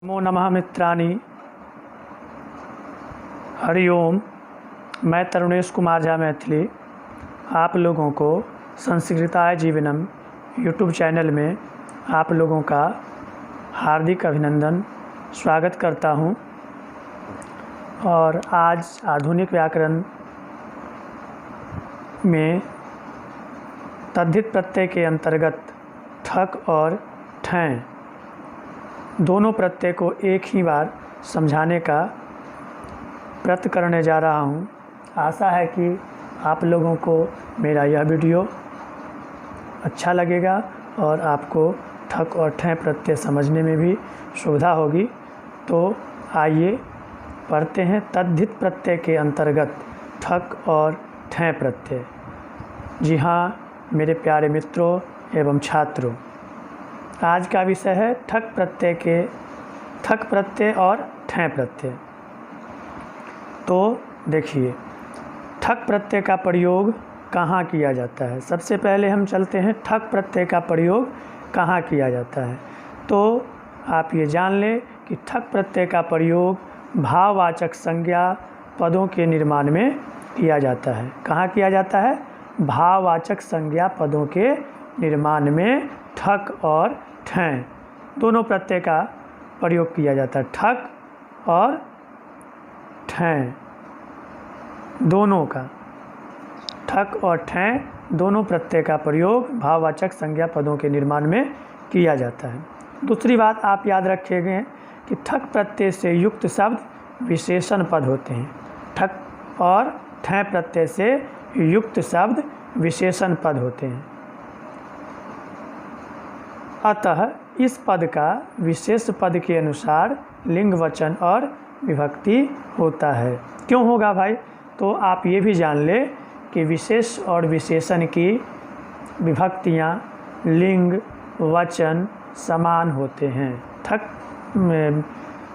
नमो नमः मित्राणि। हरि ओम। मैं तरुणेश कुमार झा मैथिली आप लोगों को संस्कृताय जीवनम यूट्यूब चैनल में आप लोगों का हार्दिक अभिनंदन स्वागत करता हूं। और आज आधुनिक व्याकरण में तद्धित प्रत्यय के अंतर्गत ठक और ठैं दोनों प्रत्यय को एक ही बार समझाने का प्रयत्न करने जा रहा हूं। आशा है कि आप लोगों को मेरा यह वीडियो अच्छा लगेगा और आपको ठक और ठैं प्रत्यय समझने में भी सुविधा होगी। तो आइए पढ़ते हैं तद्धित प्रत्यय के अंतर्गत ठक और ठैं प्रत्यय। जी हाँ मेरे प्यारे मित्रों एवं छात्रों, आज का विषय है ठक प्रत्यय और ठैं प्रत्यय। तो देखिए ठक प्रत्यय का प्रयोग कहाँ किया जाता है। सबसे पहले हम चलते हैं ठक प्रत्यय का प्रयोग कहाँ किया जाता है। तो आप ये जान लें कि ठक प्रत्यय का प्रयोग भाववाचक संज्ञा पदों के निर्माण में किया जाता है। कहाँ किया जाता है? भाववाचक संज्ञा पदों के निर्माण में ठक और ठैं दोनों प्रत्यय का प्रयोग किया जाता है। ठक और ठैं दोनों का, ठक और ठैं दोनों प्रत्यय का प्रयोग भाववाचक संज्ञा पदों के निर्माण में किया जाता है। दूसरी बात आप याद रखिएगा कि ठक प्रत्यय से युक्त शब्द विशेषण पद होते हैं। ठक और ठैं प्रत्यय से युक्त शब्द विशेषण पद होते हैं। अतः इस पद का विशेष पद के अनुसार लिंग वचन और विभक्ति होता है। क्यों होगा भाई? तो आप ये भी जान ले कि विशेष और विशेषण की विभक्तियाँ लिंग वचन समान होते हैं। ठक में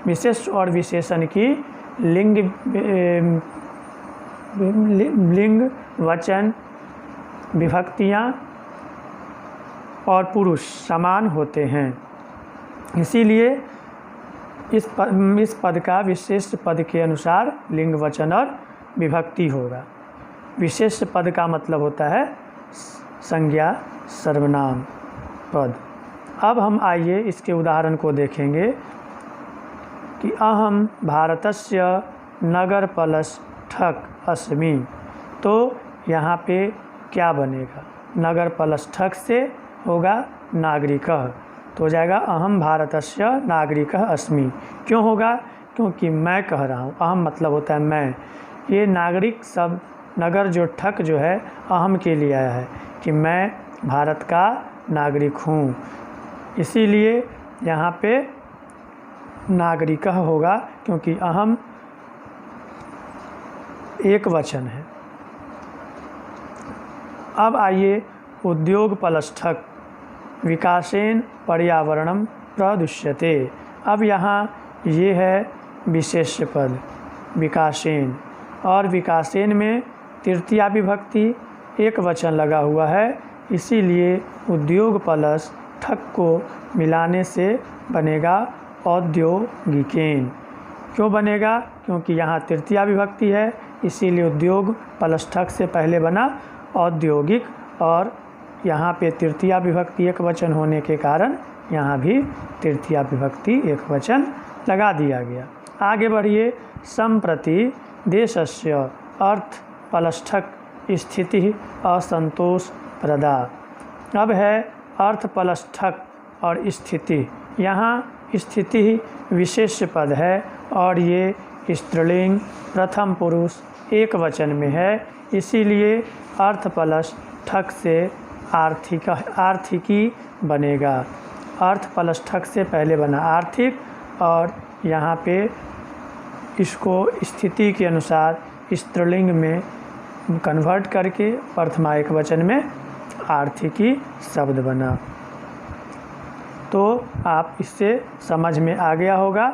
विशेष और विशेषण की लिंग वचन विभक्तियाँ और पुरुष समान होते हैं। इसीलिए इस पद का विशेष पद के अनुसार लिंग वचन और विभक्ति होगा। विशेष पद का मतलब होता है संज्ञा सर्वनाम पद। अब हम आइए इसके उदाहरण को देखेंगे कि अहम भारतस्य नगरपलस ठक अस्मि। तो यहाँ पे क्या बनेगा? नगरपलस ठक से होगा नागरिकः, तो हो जाएगा अहम भारतस्य नागरिकः अस्मि। क्यों होगा? क्योंकि मैं कह रहा हूँ। अहम मतलब होता है मैं। ये नागरिक शब्द नगर जो ठक जो है अहम के लिए आया है कि मैं भारत का नागरिक हूँ। इसीलिए यहाँ पे नागरिकः होगा क्योंकि अहम एक वचन है। अब आइए उद्योग प्लस ठक विकासेन पर्यावरणम प्रदुष्यते। अब यहाँ ये है विशेष पद विकासेन, और विकासेन में तृतीया विभक्ति एक वचन लगा हुआ है। इसीलिए उद्योग प्लस ठक को मिलाने से बनेगा औद्योगिकेन। क्यों बनेगा? क्योंकि यहाँ तृतीया विभक्ति है, इसीलिए उद्योग प्लस ठक से पहले बना औद्योगिक, और यहाँ पे तृतीया विभक्ति एक वचन होने के कारण यहाँ भी तृतीया विभक्ति एक वचन लगा दिया गया। आगे बढ़िए। संप्रति देशस्य अर्थ प्लस ठक स्थिति असंतोष प्रदा। अब है अर्थ प्लस ठक और स्थिति। यहाँ स्थिति विशेष पद है और ये स्त्रीलिंग प्रथम पुरुष एक वचन में है। इसीलिए अर्थ प्लस ठक से आर्थिकी बनेगा। अर्थ प्लस ठक से पहले बना आर्थिक, और यहाँ पे इसको स्थिति के अनुसार स्त्रीलिंग में कन्वर्ट करके प्रथमा एक वचन में आर्थिकी शब्द बना। तो आप इससे समझ में आ गया होगा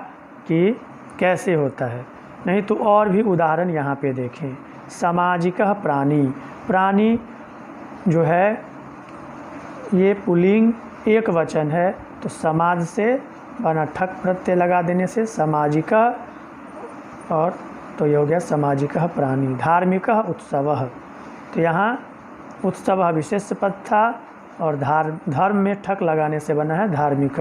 कि कैसे होता है। नहीं तो और भी उदाहरण यहाँ पे देखें। सामाजिकः प्राणी। प्राणी जो है ये पुल्लिंग एक वचन है, तो समाज से बना ठक प्रत्यय लगा देने से सामाजिक, और तो ये हो गया सामाजिक प्राणी। धार्मिक उत्सव, तो यहाँ उत्सव विशेष पद था और धर्म में ठक लगाने से बना है धार्मिक।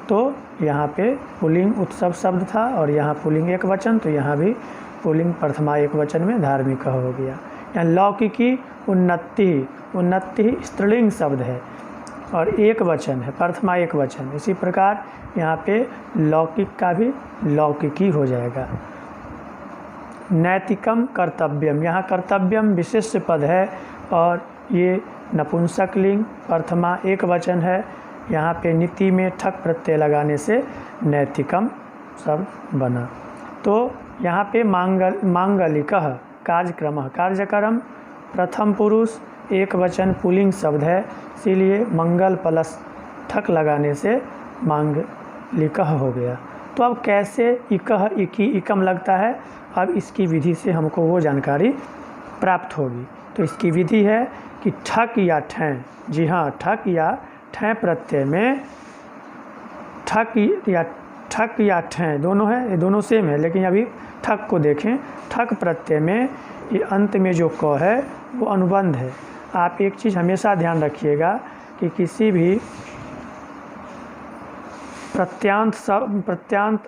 तो यहाँ पे पुल्लिंग उत्सव शब्द था और यहाँ पुल्लिंग एक वचन, तो यहाँ भी पुल्लिंग प्रथमा एक वचन में धार्मिक हो गया। यहाँ लौकिकी उन्नति, उन्नति स्त्रीलिंग शब्द है और एक वचन है, प्रथमा एक वचन। इसी प्रकार यहाँ पे लौकिक का भी लौकिकी हो जाएगा। नैतिकम कर्तव्यम, यहाँ कर्तव्यम विशेष पद है और ये नपुंसक लिंग प्रथमा एक वचन है। यहाँ पे नीति में ठक प्रत्यय लगाने से नैतिकम शब्द बना। तो यहाँ पे मांगलिक कार्यक्रम, कार्यक्रम प्रथम पुरुष एक वचन पुल्लिंग शब्द है, इसीलिए मंगल प्लस ठक लगाने से मांगलिक हो गया। तो अब कैसे इकह इकी इकम लगता है, अब इसकी विधि से हमको वो जानकारी प्राप्त होगी। तो इसकी विधि है कि ठक या ठैं, जी हाँ ठक या ठैं प्रत्यय में, ठक या ठैं दोनों है, ये दोनों सेम है, लेकिन अभी ठक को देखें। ठक प्रत्यय में ये अंत में जो क है वो अनुबंध है। आप एक चीज़ हमेशा ध्यान रखिएगा कि किसी भी प्रत्यांत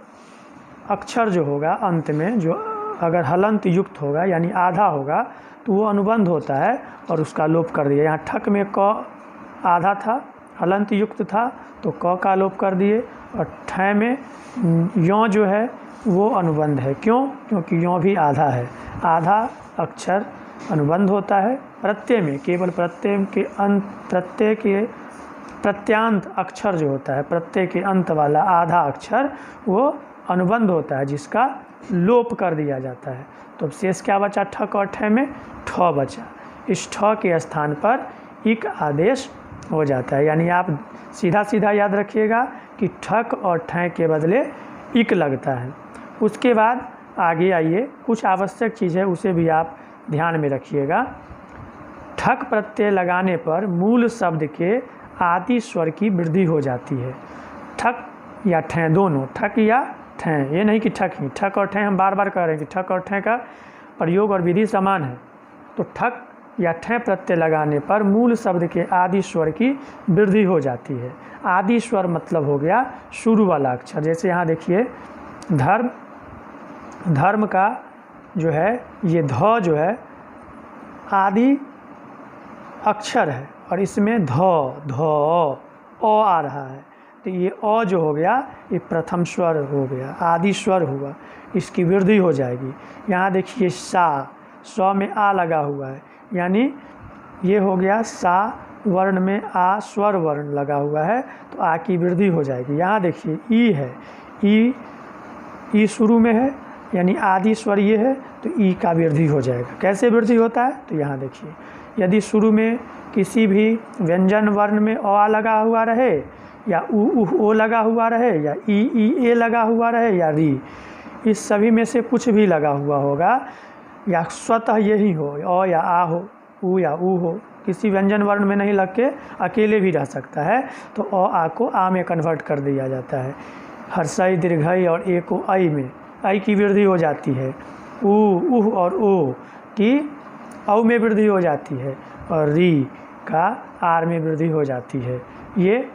अक्षर जो होगा अंत में, जो अगर हलंत युक्त होगा यानी आधा होगा, तो वो अनुबंध होता है और उसका लोप कर दिया। यहाँ ठक में क आधा था, हलंत युक्त था, तो क का लोप कर दिए, और ठै में यों जो है वो अनुबंध है। क्यों? क्योंकि यों भी आधा है, आधा अक्षर अनुबंध होता है। प्रत्यय में केवल प्रत्यय के अंत, प्रत्यय के प्रत्यांत अक्षर जो होता है, प्रत्यय के अंत वाला आधा अक्षर वो अनुबंध होता है, जिसका लोप कर दिया जाता है। तो शेष क्या बचा? ठक और ठै में ठ बचा। इस ठ के स्थान पर इक आदेश हो जाता है। यानी आप सीधा सीधा याद रखिएगा कि ठक और ठै के बदले इक लगता है। उसके बाद आगे आइए, कुछ आवश्यक चीज़ है उसे भी आप ध्यान में रखिएगा। ठक प्रत्यय लगाने पर मूल शब्द के आदि स्वर की वृद्धि हो जाती है। ठक या ठै दोनों, ठक या ठै, ये नहीं कि ठक ही। ठक और ठै हम बार बार कह रहे हैं कि ठक और ठै का प्रयोग और विधि समान है। तो ठक या ठै प्रत्यय लगाने पर मूल शब्द के आदि स्वर की वृद्धि हो जाती है। आदि स्वर मतलब हो गया शुरू वाला अक्षर। जैसे यहाँ देखिए धर्म, धर्म का जो है ये ध जो है आदि अक्षर है और इसमें ध अ आ रहा है, तो ये अ जो हो गया ये प्रथम स्वर हो गया, आदि स्वर हुआ, इसकी वृद्धि हो जाएगी। यहाँ देखिए सा, स्व में आ लगा हुआ है, यानी ये हो गया सा वर्ण में आ स्वर वर्ण लगा हुआ है, तो आ की वृद्धि हो जाएगी। यहाँ देखिए ई है, ई शुरू में है यानी आदि स्वर ये है, तो ई का वृद्धि हो जाएगा। कैसे वृद्धि होता है? तो यहाँ देखिए, यदि शुरू में किसी भी व्यंजन वर्ण में अ लगा हुआ रहे, या उ ओ लगा हुआ रहे, या ई ए लगा हुआ रहे, या री, इस सभी में से कुछ भी लगा हुआ होगा, या स्वतः यही हो, अ या आ हो, उ या ऊ हो, किसी व्यंजन वर्ण में नहीं लग के अकेले भी रह सकता है, तो अ आ को आ में कन्वर्ट कर दिया जाता है। हर्षई दीर्घई और ए को ऐ में, ऐ की वृद्धि हो जाती है। उ उह और ओ की औ में वृद्धि हो जाती है, और री का आर में वृद्धि हो जाती है। ये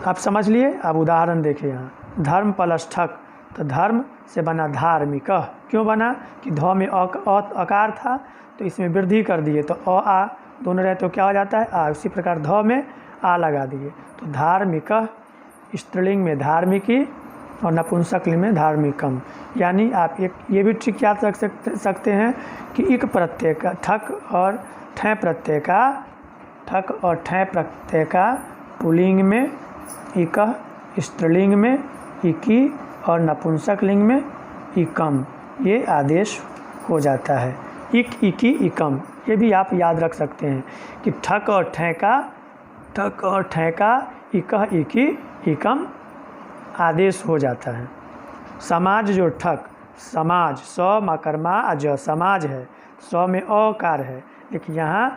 आप समझ लिए। अब उदाहरण देखिए, यहाँ धर्म प्लस ठक, तो धर्म से बना धार्मिक। क्यों बना? कि ध में अकार था, तो इसमें वृद्धि कर दिए, तो अ आ दोनों रहे तो क्या हो जाता है? आ। उसी प्रकार ध में आ लगा दिए, तो धार्मिक स्त्रीलिंग में धार्मिकी और नपुंसकलिंग में धार्मिकम। यानी आप एक ये भी ठीक याद रख सकते हैं कि इक प्रत्यय का ठक और ठै प्रत्यय का, ठक और ठै प्रत्यय का पुल्लिंग में इक, स्त्रीलिंग में इकी और नपुंसकलिंग में इकम, ये आदेश हो जाता है। इक इकी इकम, ये भी आप याद रख सकते हैं कि ठक और ठै का इक इकी इकम आदेश हो जाता है। समाज जो ठक, समाज स मकरमा अज समाज है, स में अकार है, लेकिन यहाँ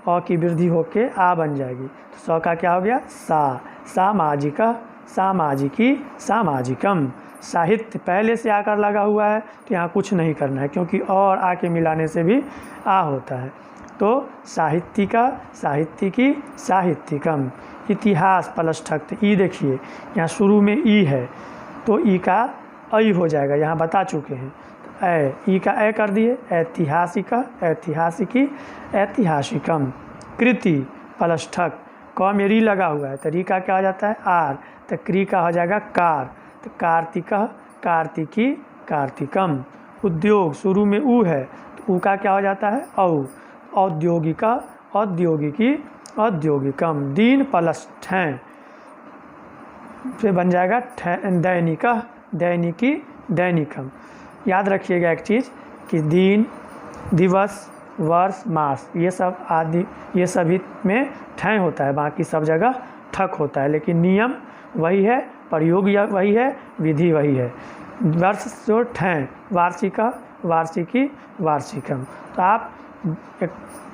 अ की वृद्धि होके आ बन जाएगी। तो स का क्या हो गया? सा। सामाजिक, सामाजिकी, सामाजिकम। साहित्य पहले से आकर लगा हुआ है तो यहाँ कुछ नहीं करना है, क्योंकि और आ के मिलाने से भी आ होता है। तो साहित्यिका, साहित्यिकी, साहित्यिकम। इतिहास प्लस ठक, ई देखिए यहाँ शुरू में ई है तो ई का ऐ हो जाएगा, यहाँ बता चुके हैं। ऐ, ई का ऐ कर दिए, ऐतिहासिका, ऐतिहासिकी, ऐतिहासिकम। कृति प्लस ठक, क में री लगा हुआ है तो री का क्या हो जाता है? आर। तो क्री का हो जाएगा कार, तो कार्तिक, कार्तिकी, कार्तिकम। उद्योग शुरू में ऊ है तो ऊ का क्या हो जाता है? औ। औद्योगिका, औद्योगिकी, औद्योगिकम। दीन प्लस ठैं से बन जाएगा दैनिका, दैनिकी, दैनिकम। याद रखिएगा एक चीज़ कि दिन, दिवस, वर्ष, मास, ये सब आदि, ये सभी में ठैं होता है, बाकी सब जगह ठक होता है, लेकिन नियम वही है, प्रयोग या वही है, विधि वही है। वर्ष जो ठैं, वार्षिका, वार्षिकी, वार्षिकम। तो आप एक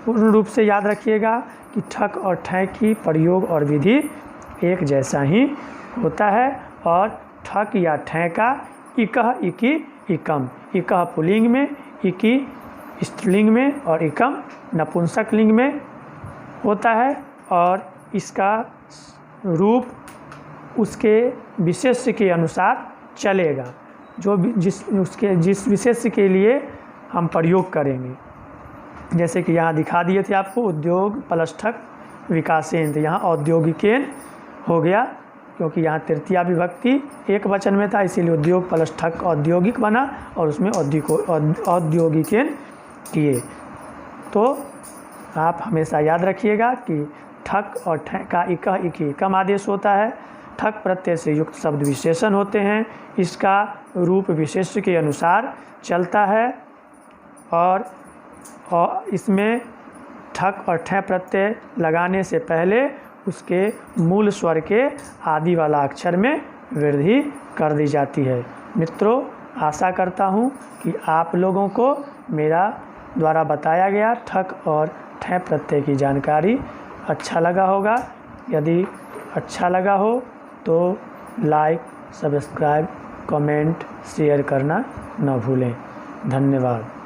पूर्ण रूप से याद रखिएगा कि ठक और ठैं की प्रयोग और विधि एक जैसा ही होता है। और ठक या ठैं का इकह, इकी, इकम। इकह पुल्लिंग में, इकी स्त्रीलिंग में और इकम नपुंसक लिंग में होता है। और इसका रूप उसके विशेष्य के अनुसार चलेगा, जो जिस विशेष्य के लिए हम प्रयोग करेंगे। जैसे कि यहाँ दिखा दिए थे आपको, उद्योग प्लस ठक विकासेन, तो यहाँ औद्योगिकेन हो गया, क्योंकि यहाँ तृतीया विभक्ति एक वचन में था, इसीलिए उद्योग प्लस ठक औद्योगिक बना और उसमें औद्योगिकेन किए। तो आप हमेशा याद रखिएगा कि ठक और ठैं का इकह, इकी कम आदेश होता है। ठक प्रत्यय से युक्त शब्द विशेषण होते हैं, इसका रूप विशेष्य के अनुसार चलता है। और इसमें ठक और ठैं प्रत्यय लगाने से पहले उसके मूल स्वर के आदि वाला अक्षर में वृद्धि कर दी जाती है। मित्रों, आशा करता हूँ कि आप लोगों को मेरा द्वारा बताया गया ठक और ठैं प्रत्यय की जानकारी अच्छा लगा होगा। यदि अच्छा लगा हो तो लाइक, सब्सक्राइब, कमेंट, शेयर करना न भूलें। धन्यवाद।